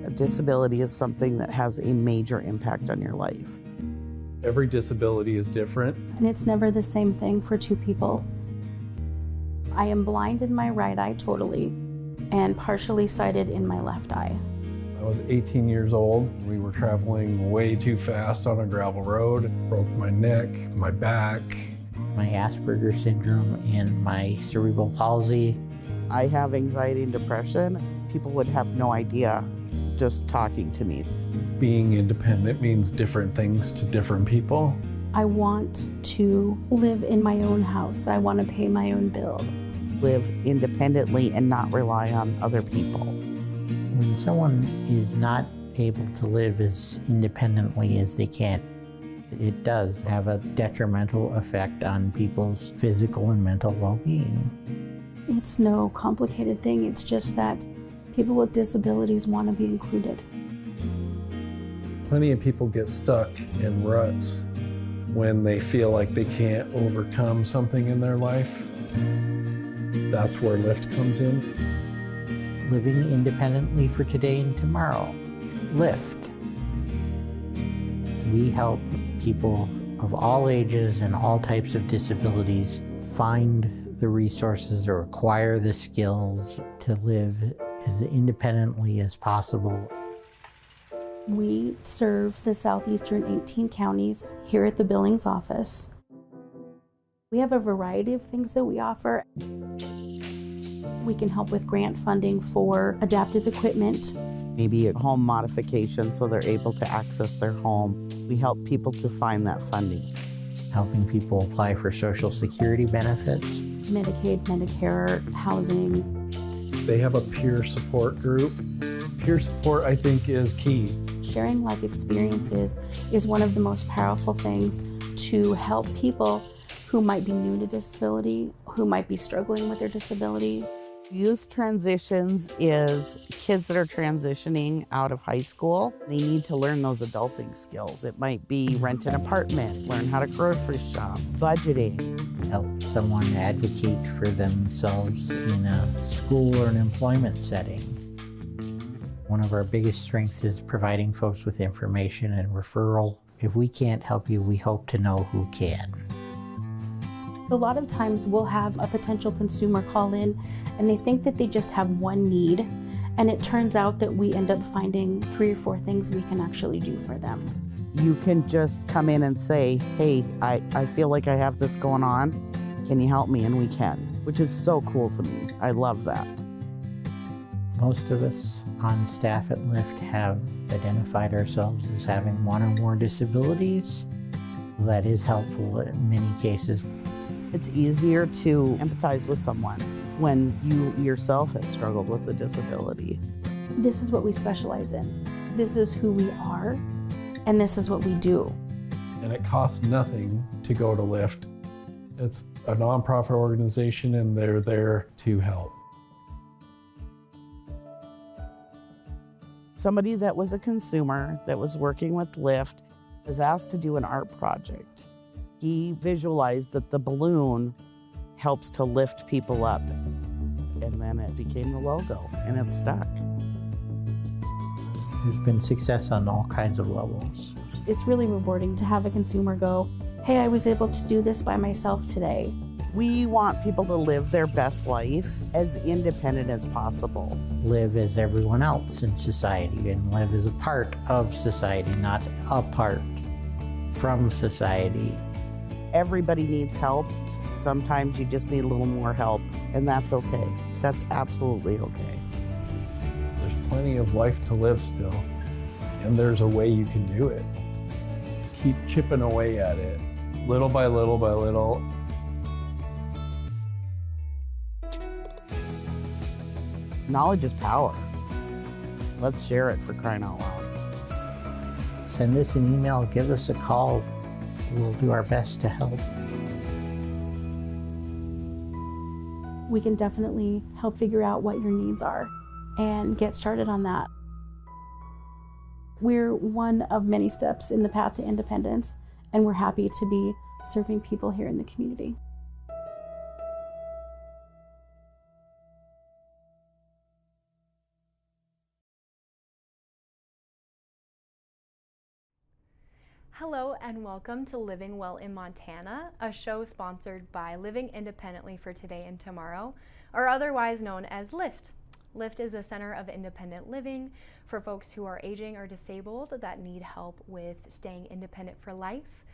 A disability is something that has a major impact on your life. Every disability is different. And it's never the same thing for two people. I am blind in my right eye totally and partially sighted in my left eye. I was 18 years old. We were traveling way too fast on a gravel road. Broke my neck, my back. My Asperger's syndrome and my cerebral palsy. I have anxiety and depression. People would have no idea just talking to me. Being independent means different things to different people. I want to live in my own house. I want to pay my own bills. Live independently and not rely on other people. When someone is not able to live as independently as they can, it does have a detrimental effect on people's physical and mental well-being. It's no complicated thing. It's just that people with disabilities want to be included. Plenty of people get stuck in ruts when they feel like they can't overcome something in their life. That's where LIFTT comes in. Living independently for today and tomorrow. LIFTT. We help people of all ages and all types of disabilities find the resources or acquire the skills to live as independently as possible. We serve the southeastern 18 counties here at the Billings office. We have a variety of things that we offer. We can help with grant funding for adaptive equipment. Maybe a home modification so they're able to access their home. We help people to find that funding. Helping people apply for Social Security benefits. Medicaid, Medicare, housing. They have a peer support group. Peer support, I think, is key. Sharing life experiences is one of the most powerful things to help people who might be new to disability, who might be struggling with their disability. Youth transitions is kids that are transitioning out of high school. They need to learn those adulting skills. It might be rent an apartment, learn how to grocery shop, budgeting. Help someone advocate for themselves in a school or an employment setting. One of our biggest strengths is providing folks with information and referral. If we can't help you, we hope to know who can. A lot of times we'll have a potential consumer call in and they think that they just have one need, and it turns out that we end up finding 3 or 4 things we can actually do for them. You can just come in and say, hey, I feel like I have this going on. Can you help me? And we can, which is so cool to me. I love that. Most of us on staff at LIFTT have identified ourselves as having one or more disabilities. That is helpful in many cases. It's easier to empathize with someone when you yourself have struggled with a disability. This is what we specialize in. This is who we are, and this is what we do. And it costs nothing to go to LIFTT. It's a nonprofit organization and they're there to help. Somebody that was a consumer that was working with LIFTT was asked to do an art project. He visualized that the balloon helps to lift people up. And then it became the logo, and it's stuck. There's been success on all kinds of levels. It's really rewarding to have a consumer go, hey, I was able to do this by myself today. We want people to live their best life as independent as possible. Live as everyone else in society and live as a part of society, not apart from society. Everybody needs help. Sometimes you just need a little more help, and that's okay. That's absolutely okay. There's plenty of life to live still, and there's a way you can do it. Keep chipping away at it, little by little by little. Knowledge is power. Let's share it, for crying out loud. Send us an email, give us a call. We'll do our best to help. We can definitely help figure out what your needs are and get started on that. We're one of many steps in the path to independence, and we're happy to be serving people here in the community. Hello and welcome to Living Well in Montana, a show sponsored by Living Independently for Today and Tomorrow, or otherwise known as LIFTT. LIFTT is a center of independent living for folks who are aging or disabled that need help with staying independent for life.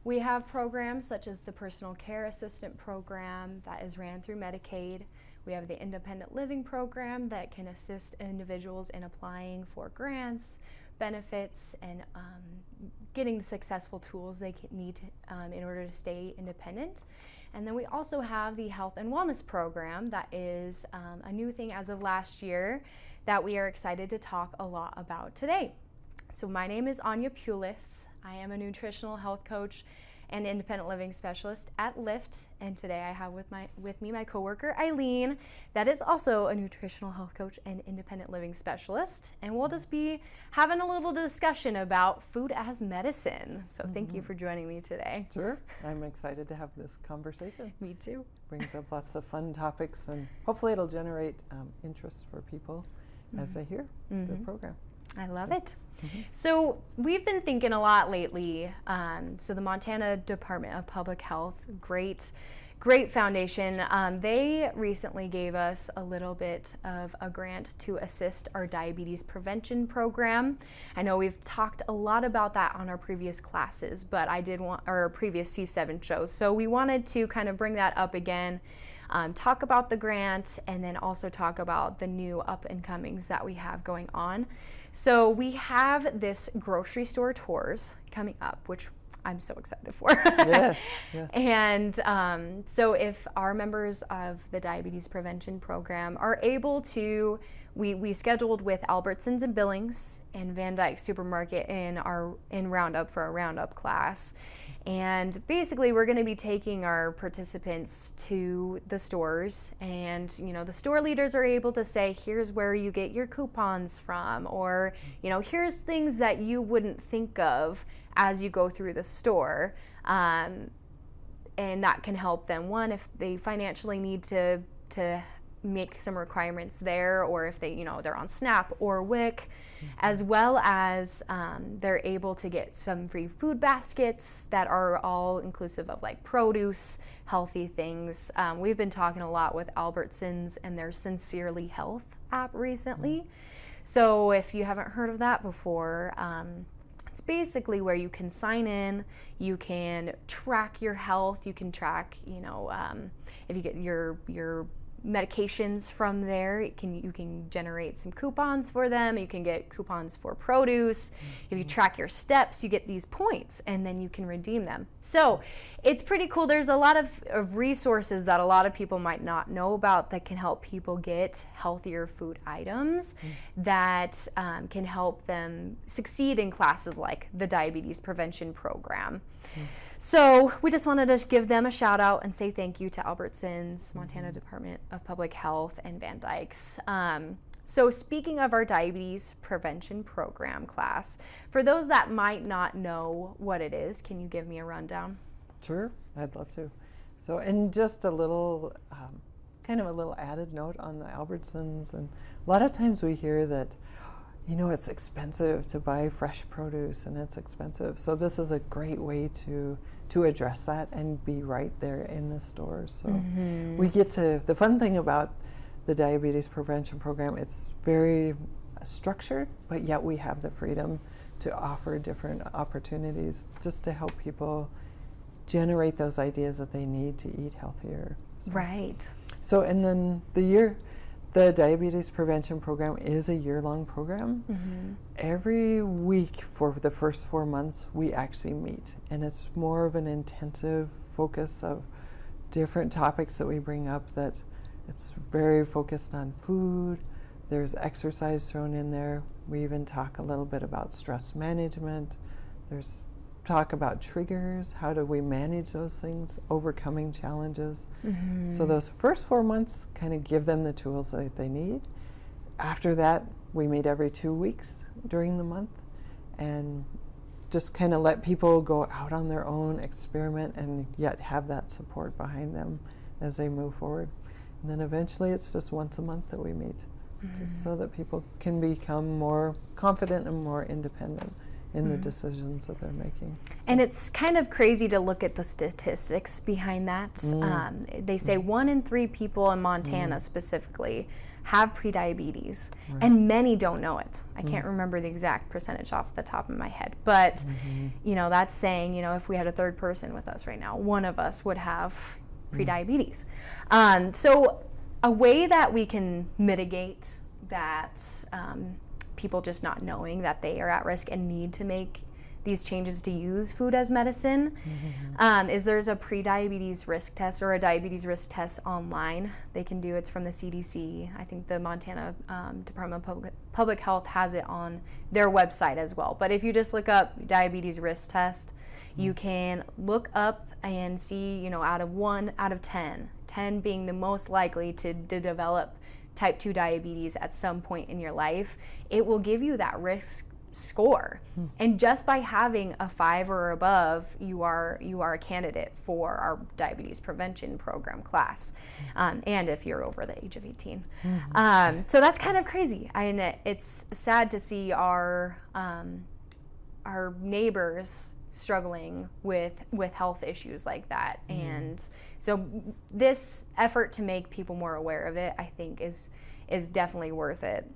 We have programs such as the Personal Care Assistant Program that is ran through Medicaid. We have the Independent Living Program that can assist individuals in applying for grants, benefits, and getting the successful tools they need in order to stay independent. And then we also have the Health and Wellness Program that is a new thing as of last year that we are excited to talk a lot about today. So my name is Anya Pullis. I am a nutritional health coach and independent living specialist at LIFTT, and today I have with me my coworker Eileen, that is also a nutritional health coach and independent living specialist, and we'll just be having a little discussion about food as medicine. So thank you for joining me today. Sure, I'm excited to have this conversation. Me too. Brings up lots of fun topics, and hopefully it'll generate interest for people as they hear the program. I love it. So we've been thinking a lot lately. So the Montana Department of Public Health, great foundation. They recently gave us a little bit of a grant to assist our diabetes prevention program. I know we've talked a lot about that on our previous classes, but our previous C7 shows. So we wanted to kind of bring that up again, talk about the grant, and then also talk about the new up and comings that we have going on. So we have this grocery store tours coming up, which I'm so excited for. Yes. And so if our members of the diabetes prevention program are able to, we scheduled with Albertsons and Billings and Van Dyke Supermarket in Roundup for a Roundup class. And basically we're going to be taking our participants to the stores, and the store leaders are able to say, here's where you get your coupons from, or here's things that you wouldn't think of as you go through the store, and that can help them, one, if they financially need to make some requirements there, or if they they're on SNAP or WIC, as well as they're able to get some free food baskets that are all inclusive of like produce, healthy things. We've been talking a lot with Albertsons and their Sincerely Health app recently. So if you haven't heard of that before, it's basically where you can sign in, you can track your health, you can track, if you get your medications from there, you can generate some coupons for them. You can get coupons for produce. If you track your steps, you get these points, and then you can redeem them. So it's pretty cool. There's a lot of resources that a lot of people might not know about that can help people get healthier food items that can help them succeed in classes like the diabetes prevention program. So we just wanted to give them a shout out and say thank you to Albertsons, Montana Department of Public Health, and Van Dyke's. So speaking of our diabetes prevention program class, for those that might not know what it is, can you give me a rundown? Sure, I'd love to. So, and just a little, kind of a little added note on the Albertsons, and a lot of times we hear that, it's expensive to buy fresh produce, and it's expensive. So this is a great way to address that and be right there in the stores. So we get to, the fun thing about the diabetes prevention program, it's very structured, but yet we have the freedom to offer different opportunities just to help people generate those ideas that they need to eat healthier. So. Right. So, and then the diabetes prevention program is a year-long program. Every week for the first 4 months, we actually meet, and it's more of an intensive focus of different topics that we bring up. That it's very focused on food. There's exercise thrown in there. We even talk a little bit about stress management. There's talk about triggers, how do we manage those things, overcoming challenges. So those first 4 months kind of give them the tools that they need. After that, we meet every 2 weeks during the month and just kind of let people go out on their own, experiment, and yet have that support behind them as they move forward. And then eventually it's just once a month that we meet, just so that people can become more confident and more independent in the decisions that they're making. And it's kind of crazy to look at the statistics behind that. They say 1 in 3 people in Montana specifically have prediabetes, and many don't know it. I can't remember the exact percentage off the top of my head, but you know, that's saying, you know, if we had a third person with us right now, one of us would have prediabetes. So a way that we can mitigate that, people just not knowing that they are at risk and need to make these changes to use food as medicine, is there's a pre-diabetes risk test or a diabetes risk test online they can do. It's from the CDC. I think the Montana Department of Public Health has it on their website as well. But if you just look up diabetes risk test, you can look up and see, you know, out of 1 out of 10, 10 being the most likely to develop type 2 diabetes at some point in your life, it will give you that risk score. And just by having a 5 or above, you are a candidate for our diabetes prevention program class, and if you're over the age of 18. So that's kind of crazy, and it's sad to see our neighbors struggling with health issues like that. And so this effort to make people more aware of it, I think is definitely worth it.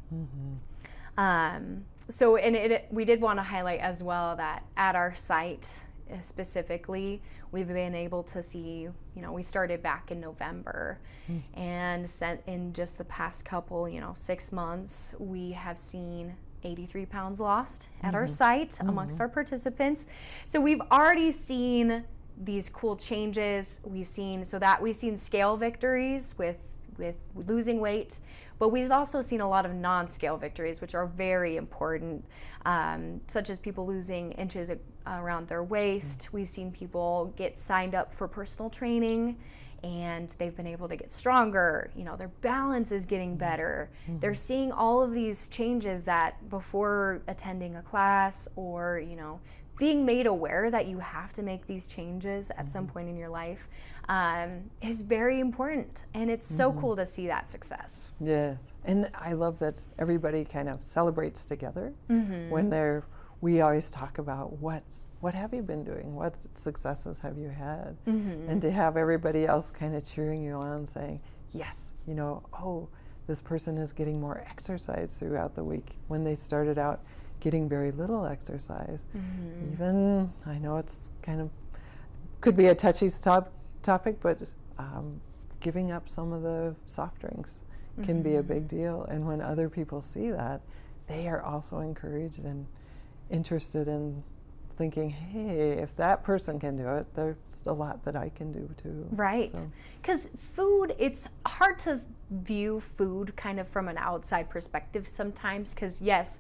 So, and we did want to highlight as well that at our site specifically, we've been able to see, you know, we started back in November, and in just the past couple, 6 months, we have seen 83 pounds lost at our site amongst our participants. So we've already seen these cool changes. We've seen scale victories with losing weight, but we've also seen a lot of non-scale victories, which are very important, such as people losing inches around their waist. We've seen people get signed up for personal training, and they've been able to get stronger. You know, their balance is getting better. They're seeing all of these changes that before attending a class or, you know, being made aware that you have to make these changes at some point in your life is very important. And it's so cool to see that success. Yes. And I love that everybody kind of celebrates together when we always talk about what have you been doing? What successes have you had? And to have everybody else kind of cheering you on, saying, yes, you know, oh, this person is getting more exercise throughout the week when they started out getting very little exercise. Even, I know it's kind of, could be a touchy topic, but giving up some of the soft drinks can be a big deal. And when other people see that, they are also encouraged and interested in thinking, hey, if that person can do it, there's a lot that I can do too. Right. Because food, it's hard to view food kind of from an outside perspective sometimes, because yes,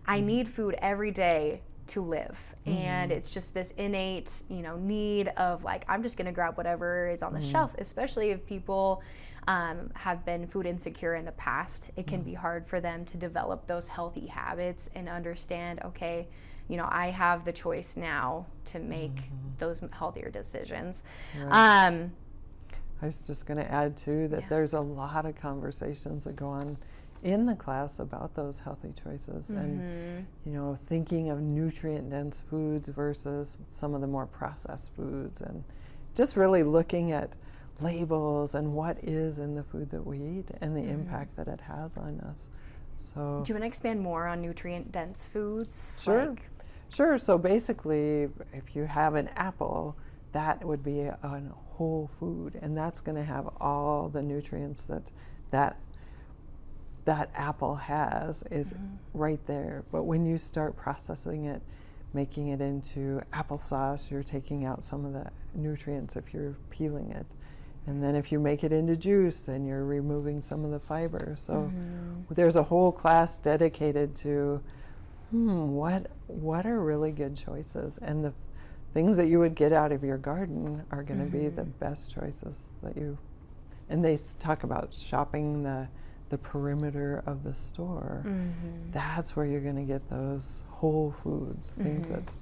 I need food every day to live, and it's just this innate, you know, need of like, I'm just gonna grab whatever is on the shelf, especially if people have been food insecure in the past. It can be hard for them to develop those healthy habits and understand, okay, you know, I have the choice now to make those healthier decisions. Right. I was just going to add too that there's a lot of conversations that go on in the class about those healthy choices, and you know, thinking of nutrient dense foods versus some of the more processed foods, and just really looking at labels and what is in the food that we eat and the impact that it has on us. So do you want to expand more on nutrient dense foods? Sure. Sure. So basically, if you have an apple, that would be a whole food, and that's going to have all the nutrients that apple has is right there. But when you start processing it, making it into applesauce, you're taking out some of the nutrients if you're peeling it. And then if you make it into juice, then you're removing some of the fiber. So there's a whole class dedicated to what are really good choices, and the things that you would get out of your garden are going to be the best choices that you. And they talk about shopping the perimeter of the store. That's where you're going to get those whole foods, things that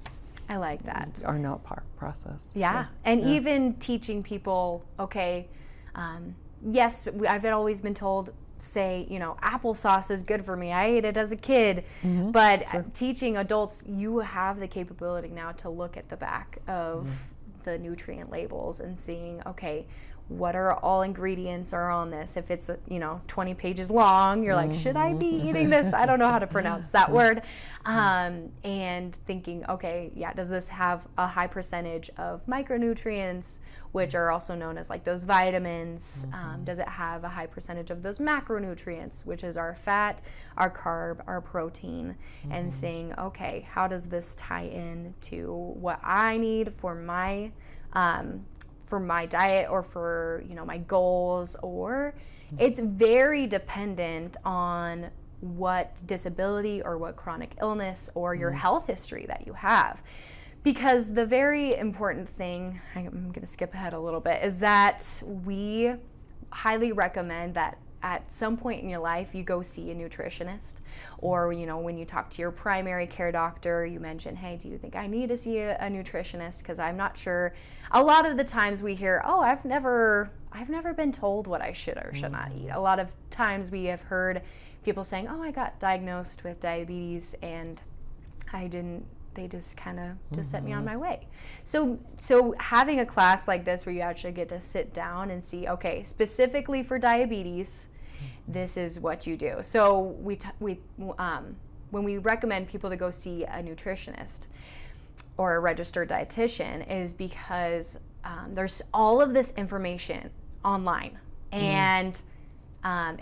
I like that are not processed. Yeah, so, and even teaching people, okay, yes, I've always been told say, you know, applesauce is good for me, I ate it as a kid. But teaching adults, you have the capability now to look at the back of the nutrient labels and seeing, okay, what are all ingredients are on this? If it's, you know, 20 pages long, you're like, should I be eating this? I don't know how to pronounce that word. And thinking, okay, yeah, does this have a high percentage of micronutrients, which are also known as like those vitamins? Does it have a high percentage of those macronutrients, which is our fat, our carb, our protein? And saying, okay, how does this tie in to what I need for my diet, or for, you know, my goals? Or it's very dependent on what disability or what chronic illness or your health history that you have. Because the very important thing, I'm going to skip ahead a little bit, is that we highly recommend that at some point in your life you go see a nutritionist. Or, you know, when you talk to your primary care doctor, you mention, hey, do you think I need to see a nutritionist, because I'm not sure. A lot of the times we hear, oh, I've never been told what I should or should not eat. A lot of times we have heard people saying, oh, I got diagnosed with diabetes and they just kind of just set me on my way. So having a class like this where you actually get to sit down and see, okay, specifically for diabetes, this is what you do. So when we recommend people to go see a nutritionist or a registered dietitian, is because there's all of this information online, and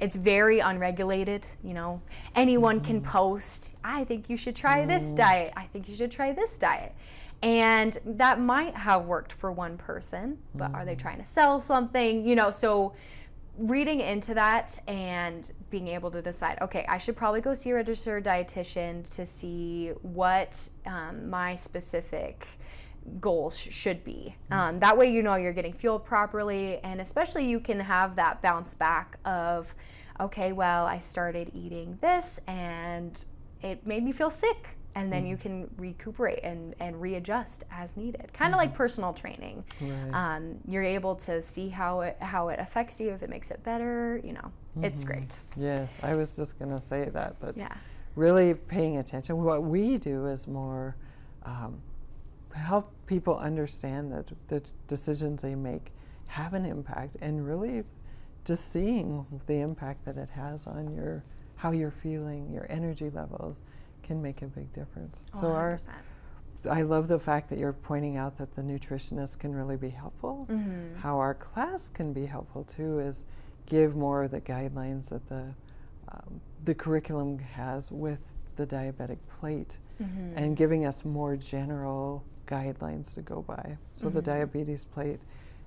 it's very unregulated. You know, anyone can post, I think you should try this diet, I think you should try this diet. And that might have worked for one person, but are they trying to sell something? You know, so reading into that and being able to decide, okay, I should probably go see a registered dietitian to see what my specific goals should be. That way, you know, you're getting fueled properly, and especially you can have that bounce back of, okay, well, I started eating this and it made me feel sick. And then you can recuperate and readjust as needed. Kind of like personal training. Right. You're able to see how it affects you, if it makes it better, you know, it's great. Yes, I was just going to say that, but really paying attention. What we do is more help people understand that the decisions they make have an impact, and really just seeing the impact that it has on how you're feeling, your energy levels, can make a big difference. Oh, so I love the fact that you're pointing out that the nutritionist can really be helpful. How our class can be helpful too is give more of the guidelines that the curriculum has with the diabetic plate, and giving us more general guidelines to go by. So the diabetes plate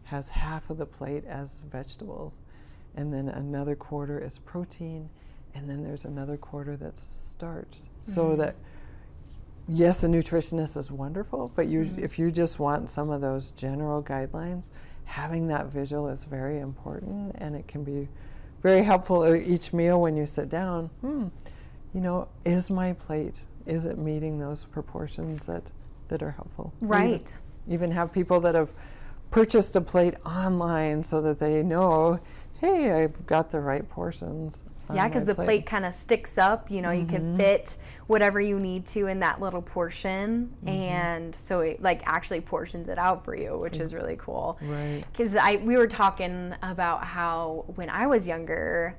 has half of the plate as vegetables, and then another quarter is protein, and then there's another quarter that's starch. So that, yes, a nutritionist is wonderful, but if you just want some of those general guidelines, having that visual is very important, and it can be very helpful each meal when you sit down. You know, is my plate, is it meeting those proportions that are helpful? Right. Even have people that have purchased a plate online so that they know, hey, I've got the right portions. Yeah, because the plate kind of sticks up, you know, you can fit whatever you need to in that little portion, and so it like actually portions it out for you, which is really cool. Right. Because we were talking about how when I was younger,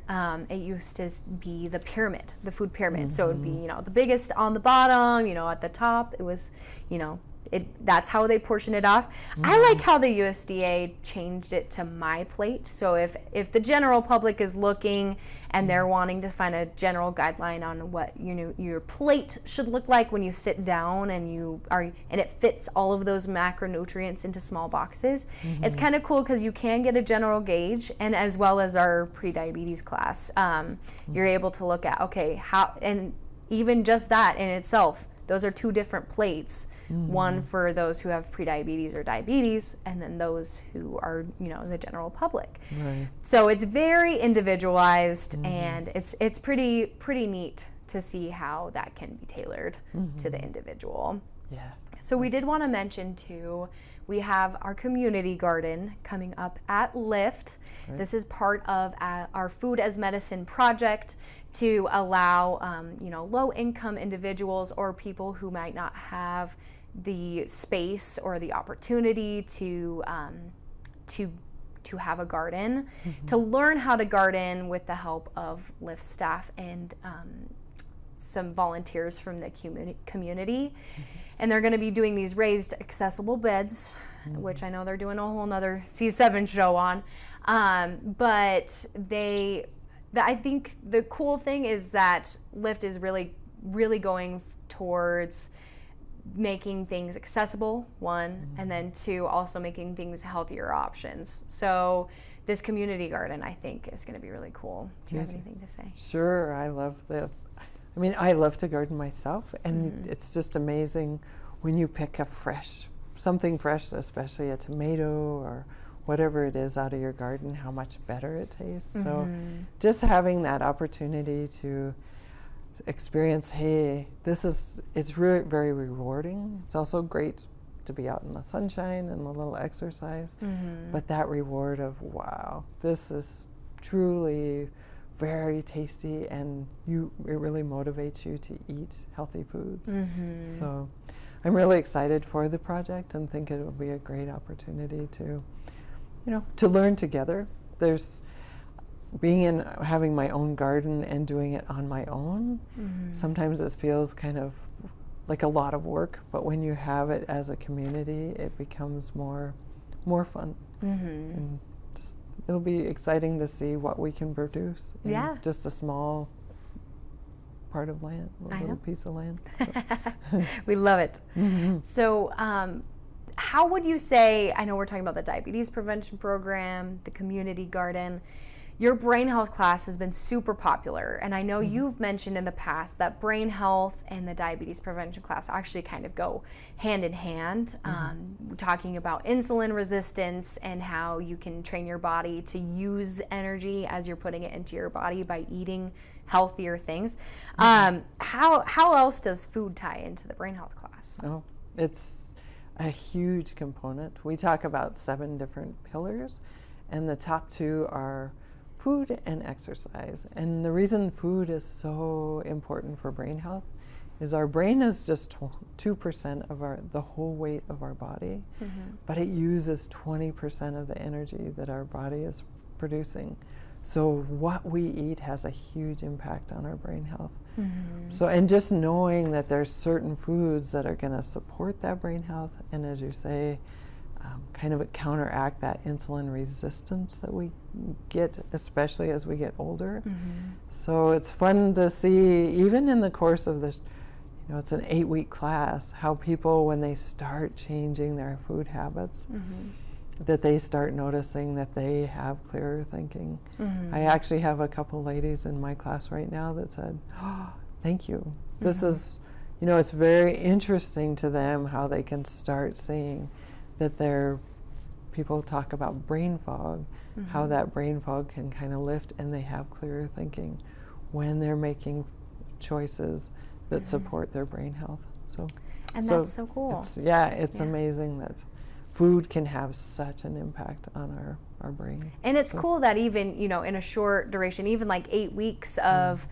it used to be the pyramid, the food pyramid. So it would be, you know, the biggest on the bottom, you know, at the top it was, you know, that's how they portion it off. I like how the USDA changed it to my plate. So if the general public is looking and they're wanting to find a general guideline on what your plate should look like when you sit down and it fits all of those macronutrients into small boxes, it's kind of cool because you can get a general gauge, and as well as our pre-diabetes class, you're able to look at, okay, how, and even just that in itself, those are two different plates. One for those who have prediabetes or diabetes, and then those who are, you know, the general public. Right. So it's very individualized, and it's pretty neat to see how that can be tailored to the individual. Yeah. So we did want to mention too, we have our community garden coming up at LIFTT. Right. This is part of our Food as Medicine project to allow low-income individuals or people who might not have the space or the opportunity to have a garden, to learn how to garden with the help of LIFTT staff and some volunteers from the community. And they're going to be doing these raised accessible beds, which I know they're doing a whole nother C7 show on. But I think the cool thing is that LIFTT is really, really going towards making things accessible, one, and then two, also making things healthier options. So this community garden, I think, is going to be really cool. Do you have anything to say? Sure. I love to garden myself, and it's just amazing when you pick something fresh, especially a tomato or whatever it is out of your garden, how much better it tastes. So just having that opportunity to experience, hey, it's really very rewarding. It's also great to be out in the sunshine and a little exercise, but that reward of, wow, this is truly very tasty, and it really motivates you to eat healthy foods. So I'm really excited for the project and think it will be a great opportunity to learn together. There's having my own garden and doing it on my own. Sometimes it feels kind of like a lot of work, but when you have it as a community, it becomes more fun. And just, it'll be exciting to see what we can produce in just a small part of land, a little piece of land. So. We love it. So how would you say, I know we're talking about the diabetes prevention program, the community garden, your brain health class has been super popular, and I know you've mentioned in the past that brain health and the diabetes prevention class actually kind of go hand in hand, talking about insulin resistance and how you can train your body to use energy as you're putting it into your body by eating healthier things. How else does food tie into the brain health class? Oh, it's a huge component. We talk about 7 different pillars, and the top 2 are food and exercise. And the reason food is so important for brain health is our brain is just 2% of the whole weight of our body, but it uses 20% of the energy that our body is producing. So what we eat has a huge impact on our brain health. So, and just knowing that there's certain foods that are going to support that brain health, and as you say, kind of counteract that insulin resistance that we get, especially as we get older. So it's fun to see, even in the course of this, it's an 8-week class, how people, when they start changing their food habits, that they start noticing that they have clearer thinking. I actually have a couple ladies in my class right now that said, oh, thank you. This is, it's very interesting to them how they can start seeing that people talk about brain fog, how that brain fog can kind of lift, and they have clearer thinking when they're making choices that support their brain health. And that's so cool. It's amazing that food can have such an impact on our brain. And it's cool that even, in a short duration, even like 8 weeks of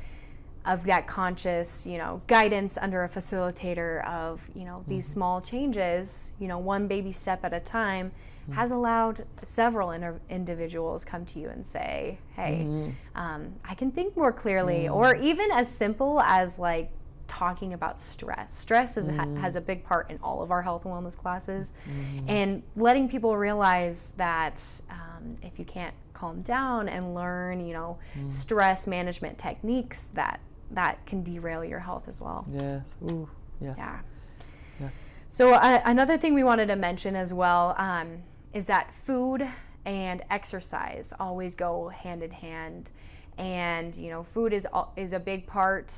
that conscious, guidance under a facilitator of, these small changes, one baby step at a time, has allowed several individuals come to you and say, hey, I can think more clearly, or even as simple as like talking about stress. Stress has a big part in all of our health and wellness classes, and letting people realize that if you can't calm down and learn, stress management techniques, that can derail your health as well. Yes. Ooh. Yes. Yeah. So another thing we wanted to mention as well is that food and exercise always go hand in hand, and food is a big part.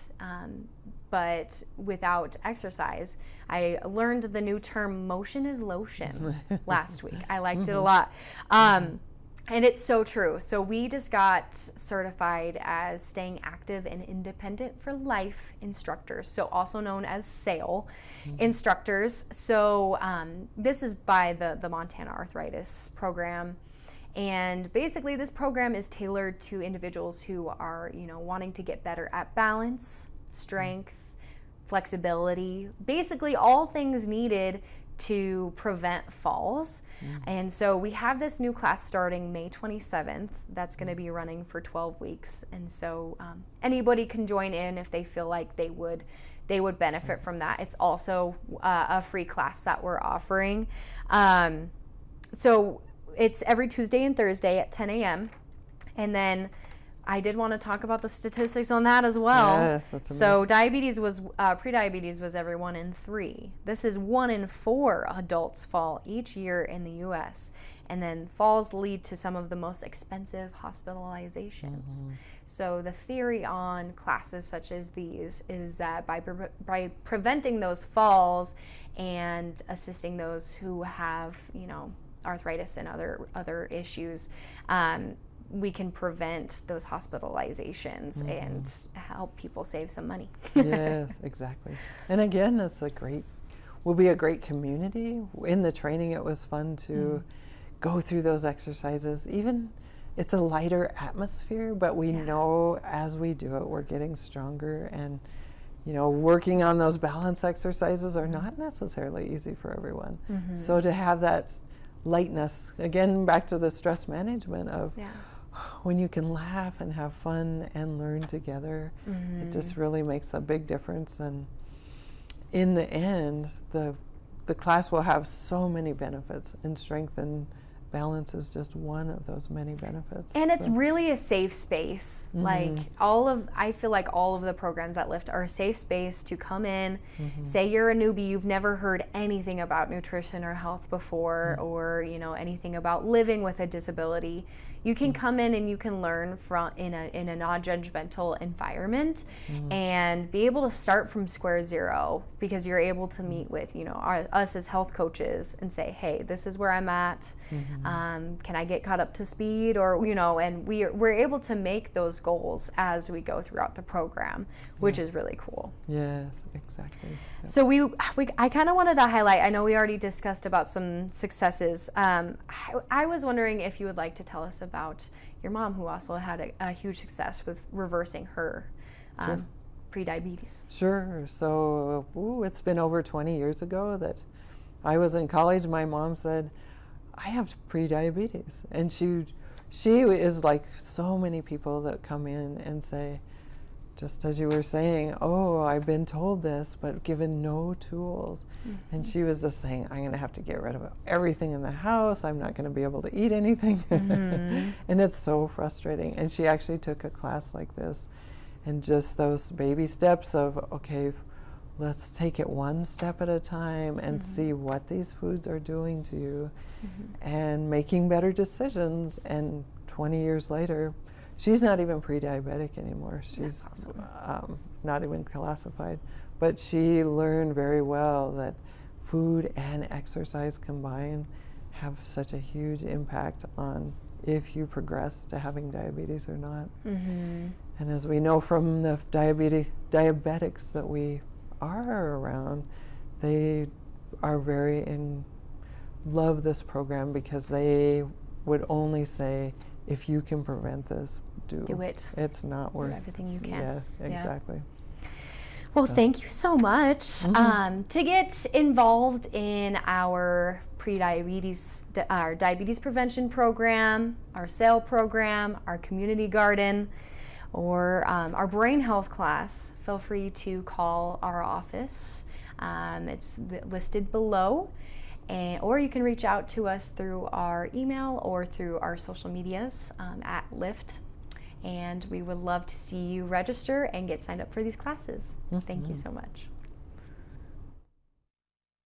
But without exercise, I learned the new term "motion is lotion" last week. I liked it a lot. And it's so true. So we just got certified as staying active and independent for life instructors, so also known as SAIL instructors. So this is by the Montana Arthritis Program. And basically this program is tailored to individuals who are, wanting to get better at balance, strength, flexibility, basically all things needed to prevent falls. And so we have this new class starting May 27th that's going to be running for 12 weeks. And so anybody can join in if they feel like they would benefit from that. It's also a free class that we're offering. So it's every Tuesday and Thursday at 10 a.m. And then I did want to talk about the statistics on that as well. Yes, that's amazing. So prediabetes was every 1 in 3. This is 1 in 4 adults fall each year in the U.S. And then falls lead to some of the most expensive hospitalizations. So the theory on classes such as these is that by preventing those falls and assisting those who have, arthritis and other issues, we can prevent those hospitalizations and help people save some money. Yes, exactly. And again, will be a great community. In the training, it was fun to go through those exercises. Even it's a lighter atmosphere, but we know as we do it, we're getting stronger. And, working on those balance exercises are not necessarily easy for everyone. So to have that lightness, again, back to the stress management of when you can laugh and have fun and learn together, it just really makes a big difference. And in the end, the class will have so many benefits, and strength and balance is just one of those many benefits. And it's really a safe space. I feel like all of the programs at LIFTT are a safe space to come in, say you're a newbie, you've never heard anything about nutrition or health before, or anything about living with a disability. You can come in and you can learn in a non-judgmental environment and be able to start from square zero, because you're able to meet with us as health coaches and say, hey, this is where I'm at. Can I get caught up to speed? Or and we're able to make those goals as we go throughout the program, which is really cool. Yes, exactly. Yep. So I kind of wanted to highlight, I know we already discussed about some successes. I was wondering if you would like to tell us about your mom, who also had a huge success with reversing her prediabetes. Sure. So it's been over 20 years ago that I was in college. My mom said, I have prediabetes. And she is like so many people that come in and say, just as you were saying, I've been told this, but given no tools. And she was just saying, I'm going to have to get rid of everything in the house. I'm not going to be able to eat anything. And it's so frustrating. And she actually took a class like this, and just those baby steps of, okay, let's take it one step at a time and see what these foods are doing to you, and making better decisions. And 20 years later, she's not even pre-diabetic anymore. She's not even classified. But she learned very well that food and exercise combined have such a huge impact on if you progress to having diabetes or not. And as we know from the diabetics that we are around, they are love this program, because they would only say, if you can prevent this, do it. It's not worth everything you can. Yeah, exactly. Well, thank you so much. To get involved in our our diabetes prevention program, our SAIL program, our community garden, or our brain health class, feel free to call our office. It's listed below. Or you can reach out to us through our email or through our social medias at LIFTT. And we would love to see you register and get signed up for these classes. Thank you so much.